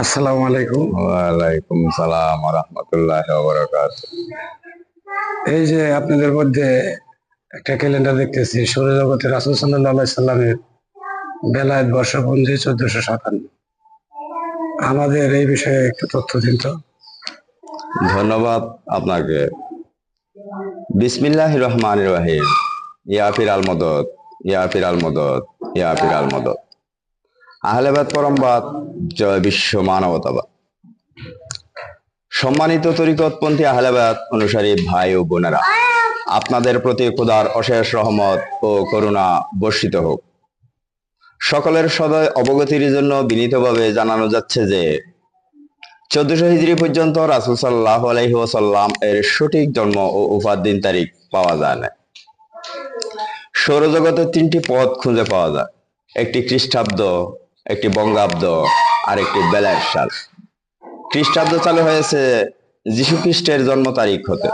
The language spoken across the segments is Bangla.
আসসালামু আলাইকুম। ওয়ালাইকুম সালাম ওয়া রাহমাতুল্লাহি ওয়া বারাকাতুহু। এই যে আপনাদের মধ্যে একটা ক্যালেন্ডার দেখতেছি, সৌরজগতে রাসূল সাল্লাল্লাহু আলাইহি সাল্লামের বেলায়েত বর্ষপঞ্জি 1457। আমাদের এই বিষয়ে একটু তথ্য দিন তো। ধন্যবাদ আপনাকে। বিসমিল্লাহির রহমানির রহিম। ইয়া ফির আল মদদ, ইয়া ফির আল মদদ, ইয়া ফির আল মদদ। আহলেবাদ পরমবাদ, জয় বিশ্ব মানবতাবাদ। সম্মানিত তরিকতপন্থী আহলেবাদ অনুসারী ভাই ও বোনেরা, আপনাদের প্রতি খোদার অশেষ রহমত ও করুণা বর্ষিত হোক। সকলের সদয় অবগতির জন্য বিনীতভাবে জানানো যাচ্ছে যে 1400 হিজরি পর্যন্ত রাসূল সাল্লাল্লাহু আলাইহি ওয়াসাল্লাম এর সঠিক জন্ম ও ওফাত দিন তারিখ পাওয়া যায় না। সৌরজগতের তিনটি পথ খুঁজে পাওয়া যায়, একটি খ্রিস্টাব্দ, একটি বঙ্গাব্দ আর একটি বেলায়েত সাল। খ্রিস্টাব্দ চালু হয়েছে যীশু খ্রিস্টের জন্ম তারিখ হতে,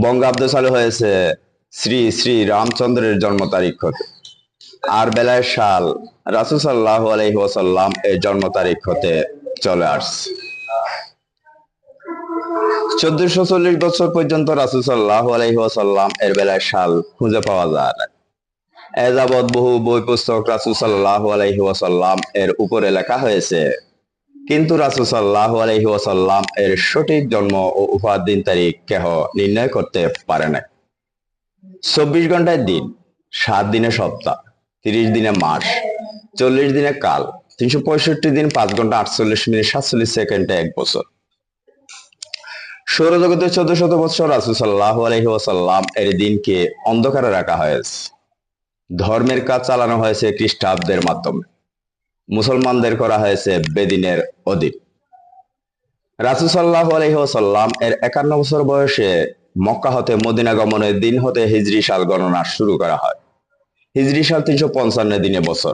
বঙ্গাব্দ চালু হয়েছে শ্রী শ্রী রামচন্দ্রের জন্ম তারিখ হতে, আর বেলায়েত সাল রাসূল সাল্লাল্লাহু আলাইহি ওয়াসাল্লাম এর জন্ম তারিখ হতে চলে আসছে। 1440 বছর পর্যন্ত রাসূল সাল্লাল্লাহু আলাইহি ওয়াসাল্লাম এর বেলায়েত সাল খুঁজে পাওয়া যায় না। এ যাবৎ বহু বই পুস্তক রাসূল সাল্লাল্লাহু আলাইহি ওয়াসাল্লাম এর উপরে লেখা হয়েছে, কিন্তু রাসূল সাল্লাল্লাহু আলাইহি ওয়াসাল্লাম এর সঠিক জন্ম ও ওফাত দিন তারিখ কেহ নির্ণয় করতে পারে না। 24 ঘন্টায় দিন, 7 দিনে সপ্তাহ, 30 দিনে মাস, 40 দিনে কাল, 365 দিন 5 ঘন্টা 48 মিনিট 47 সেকেন্ডে এক বছর। সৌরজগতে 1400 বছর রাসূল সাল্লাল্লাহু আলাইহি ওয়াসাল্লাম এর দিনকে অন্ধকারে রাখা হয়েছে। ধর্মের কাজ চালানো হয়েছে খ্রিস্টাব্দের মাধ্যমে, মুসলমানদের করা হয়েছে বেদিনের অধীন। রাসূল সাল্লাল্লাহু আলাইহি ওয়াসাল্লাম এর 51 বছর বয়সে মক্কা হতে মদিনা গমনের দিন হতে হিজরি সাল গণনা শুরু করা হয়। হিজরি সাল 355 দিনে বছর।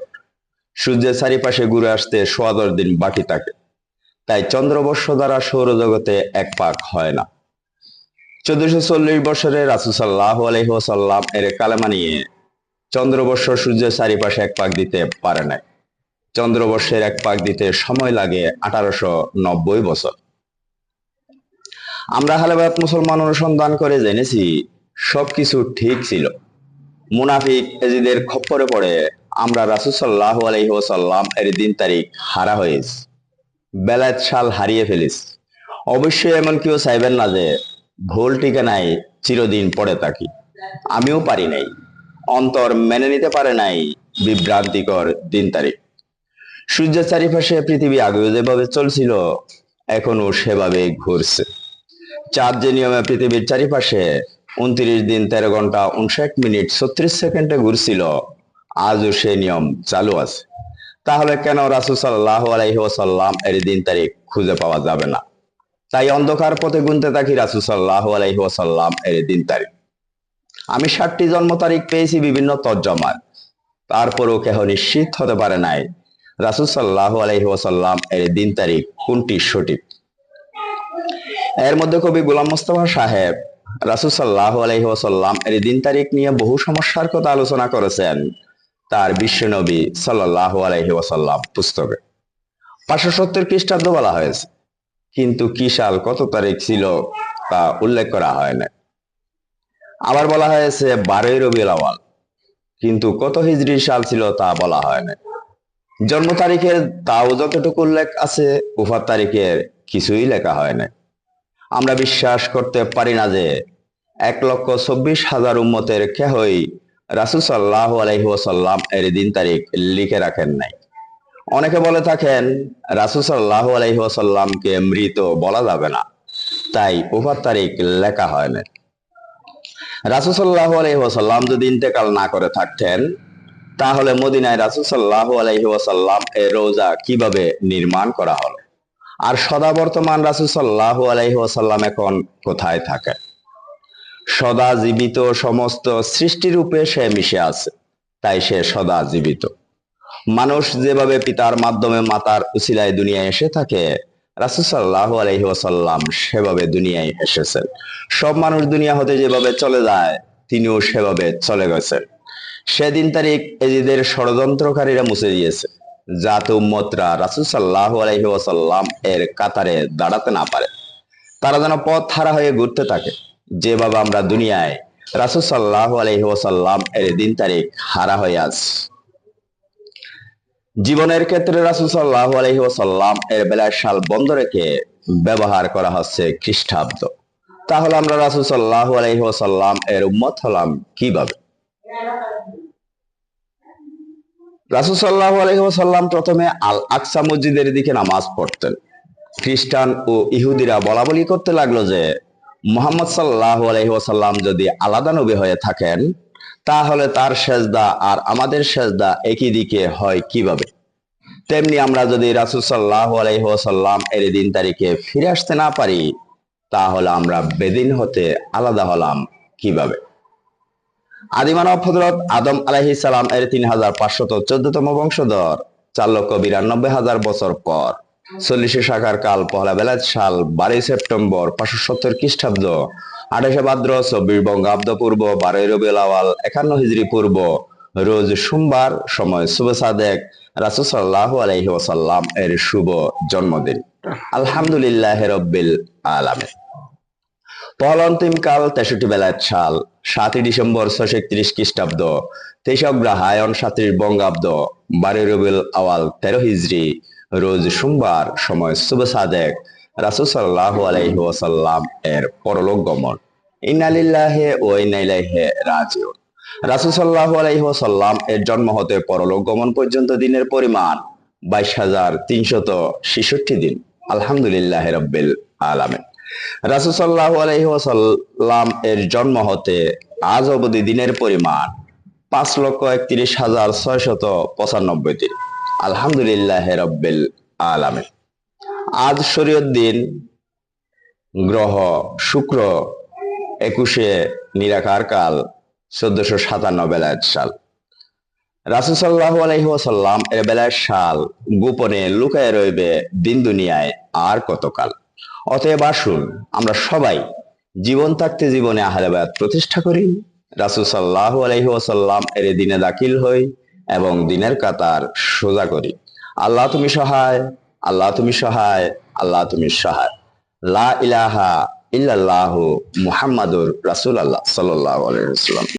সূর্যের চারিপাশে ঘুরে আসতে 10 দিন বাকি থাকে, তাই চন্দ্রবর্ষ দ্বারা সৌরজগতে এক পাক হয় না। 1440 বছরে রাসূল সাল্লাল্লাহু আলাইহি ওয়াসাল্লাম এর কালেমা নিয়ে চন্দ্রবর্ষ সূর্যের চারিপাশে এক পাক দিতে পারে নাই। চন্দ্রবর্ষের এক পাক দিতে সময় লাগে 1890 বছর। আমরা হালেবাত মুসলমান অনুসন্ধান করে জেনেছি সবকিছু ঠিক ছিল। মুনাফিক এজিদের খপ্পরে পড়ে আমরা রাসূল সাল্লাল্লাহু আলাইহি ওয়াসাল্লাম এর দিন তারিখ হারা হয়েছি, বেলায়েত সাল হারিয়ে ফেলেছি। অবশ্যই এমন কেউ চাইবেন না যে ভুল ঠিকানায় চিরদিন পড়ে থাকি। আমিও পারি নাই, অন্তর মেনে নিতে পারে নাই বিভ্রান্তিকর দিন তারিখ। সূর্যের চারিপাশে পৃথিবী আগেও যেভাবে চলছিল এখনো সেভাবে ঘুরছে। চাঁদ যে নিয়মে পৃথিবীর চারিপাশে 29 দিন 13 ঘন্টা 59 মিনিট 36 সেকেন্ডে ঘুরছিল, আজও সে নিয়ম চালু আছে। তাহলে কেন রাসূল সাল্লাল্লাহু আলাইহি ওয়াসাল্লাম এর দিন তারিখ খুঁজে পাওয়া যাবে না? তাই অন্ধকার পথে গুনতে থাকি রাসূল সাল্লাল্লাহু আলাইহি ওয়াসাল্লাম এর দিন তারিখ। আমি 60টি জন্ম তারিখ পেয়েছি বিভিন্ন তর্জমায়, তারপরও কেহ নিশ্চিত হতে পারে নাই রাসূল সাল্লাল্লাহু আলাইহি ওয়াসাল্লাম এর দিন তারিখ কোনটি সঠিক। এর মধ্যে কবি গোলাম মোস্তফা সাহেব রাসূল সাল্লাল্লাহু আলাইহি ওয়াসাল্লাম এর দিন তারিখ নিয়ে বহু সমস্যার কথা আলোচনা করেছেন তার বিশ্বনবী সাল্লাল্লাহু আলাইহি ওয়াসাল্লাম পুস্তকে। 570 খ্রিস্টাব্দ বলা হয়েছে, কিন্তু কি সাল কত তারিখ ছিল তা উল্লেখ করা হয় না। আবার বলা হয়েছে 12ই রবিউল আউয়াল, কিন্তু কত হিজরি সাল ছিল তা বলা হয় না। জন্ম তারিখের তাও যতটুকু উল্লেখ আছে, ওফাত তারিখের কিছুই লেখা হয় না। আমরা বিশ্বাস করতে পারি না যে 1,24,000 উম্মতের কেহই রাসূল সাল্লাল্লাহু আলাইহি ওয়াসাল্লাম এর দিন তারিখ লিখে রাখেন নাই। অনেকে বলে থাকেন রাসূল সাল্লাল্লাহু আলাইহি ওয়াসাল্লামকে মৃত বলা যাবে না, তাই ওফাত তারিখ লেখা হয় না। রাসূল সাল্লাল্লাহু আলাইহি ওয়াসাল্লাম যদি ইন্তেকাল না করে থাকতেন, তাহলে মদিনায় রাসূল সাল্লাল্লাহু আলাইহি ওয়াসাল্লাম এর রওজা কিভাবে নির্মাণ করা হলো? আর সদা বর্তমান রাসূল সাল্লাল্লাহু আলাইহি ওয়াসাল্লাম এখন কোথায় থাকে? সদা জীবিত সমস্ত সৃষ্টিরূপে সে মিশে আছে, তাই সে সদা জীবিত। মানুষ যেভাবে পিতার মাধ্যমে মাতার উসিলায় দুনিয়ায় এসে থাকে, রাসূল সাল্লাল্লাহু আলাইহি ওয়াসাল্লাম সেভাবে দুনিয়ায় এসেছেন। সব মানুষ দুনিয়া হতে যেভাবে চলে যায়, তিনিও সেভাবে চলে গেছেন। সেদিন তারিখ এজিদের ষড়যন্ত্রকারীরা মুছে দিয়েছে। যাতে উম্মতরা রাসূল সাল্লাল্লাহু আলাইহি ওয়াসাল্লাম এর কাতারে দাঁড়াতে না পারে, তারা যেন পথ হারা হয়ে ঘুরতে থাকে। যেভাবে আমরা দুনিয়ায় রাসূল সাল্লাল্লাহু আলাইহি ওয়াসাল্লাম এর দিন তারিখ হারা হয়ে আছি, জীবনের ক্ষেত্রে রাসূল সাল্লাল্লাহু আলাইহি ওয়াসাল্লাম এর বেলায় সাল বন্ধ রেখে ব্যবহার করা হচ্ছে খ্রিস্টাব্দ। তাহলে আমরা রাসূল সাল্লাল্লাহু আলাইহি ওয়াসাল্লাম এর উম্মত হলাম কিভাবে? রাসূল সাল্লাল্লাহু আলাইহি ওয়াসাল্লাম প্রথমে আল আকসা মসজিদের দিকে নামাজ পড়তেন। খ্রিস্টান ও ইহুদিরা বলাবলি করতে লাগলো যে মুহাম্মদ সাল্লাল্লাহু আলাইহি ওয়াসাল্লাম যদি আলাদা নবী হয়ে থাকেন, তাহলে তার সেজদা আর আমাদের সেজদা একই দিকে হয় কিভাবে? তেমনি আমরা যদি রাসূল সাল্লাল্লাহু আলাইহি ওয়াসাল্লাম এর দিন তারিখে ফিরে আসতে না পারি, তাহলে আমরা বেদিন হতে আলাদা হলাম কিভাবে? আদিমানব হযরত আদম আলাইহিস সালাম এর 3514তম বংশধর 4,92,000 বছর পর 40 শাখার কাল পহেলা বেলায়েত সাল 12 সেপ্টেম্বর 570 খ্রিস্টাব্দ 28 ভাদ্র 24 বঙ্গাব্দ পূর্ব 12 রবিউল আওয়াল 51 হিজরি পূর্ব রোজ সোমবার, সময় সুবহ সাদেক, রাসূল সাল্লাল্লাহু আলাইহি ওয়াসাল্লাম এর শুভ জন্মদিন। আলহামদুলিল্লাহি রাব্বিল আলামিন। পহলা অন্তিম কাল 63 বেলায়েত সাল 7 ডিসেম্বর 631 খ্রিস্টাব্দ 23 অগ্রহায়ণ 37 বঙ্গাব্দ 12 রবিউল আওয়াল 13 হিজরি রোজ সোমবার, সময় সুবহ সাদেক, রাসূল সাল্লাল্লাহু আলাইহি ওয়াসাল্লাম এর পরলোক গমন। ইন্না লিল্লাহি ওয়া ইন্না ইলাইহি রাজিউন। রাসূল সাল্লাল্লাহু আলাইহি ওয়াসাল্লাম এর জন্ম হতে পরলোক গমন পর্যন্ত দিনের পরিমাণ 22,366 দিন। আলহামদুলিল্লাহি রাব্বিল আলামিন। রাসূল সাল্লাল্লাহু আলাইহি ওয়াসাল্লাম এর জন্ম হতে আজ অবধি দিনের পরিমাণ 5,31,695 দিন। আলহামদুলিল্লাহি রাব্বিল আলামিন। আজ শরীয়ত দিন, গ্রহ শুক্র, 21 নিরাকার কাল 1457 বেলায়েত সাল। রাসূল সাল্লাল্লাহু আলাইহি ওয়াসাল্লাম এর বেলায়েত সাল গোপনে লুকায়ে রইবে দিন দুনিয়ায় আর কতকাল। অতএব আসুন আমরা সবাই জীবন থাকতে জীবনে আহলে বায়াত প্রতিষ্ঠা করি, রাসূল সাল্লাল্লাহু আলাইহি ওয়াসাল্লাম এর দিনে দাখিল হই এবং দিনের কাতার সোজা করি। আল্লাহ তুমি সহায়, আল্লাহ তুমি সহায়, আল্লাহ তুমি সহায়। লা ইলাহা ইল্লাল্লাহু মুহাম্মাদুর রাসূলুল্লাহ সাল্লাল্লাহু আলাইহি ওয়াসাল্লাম।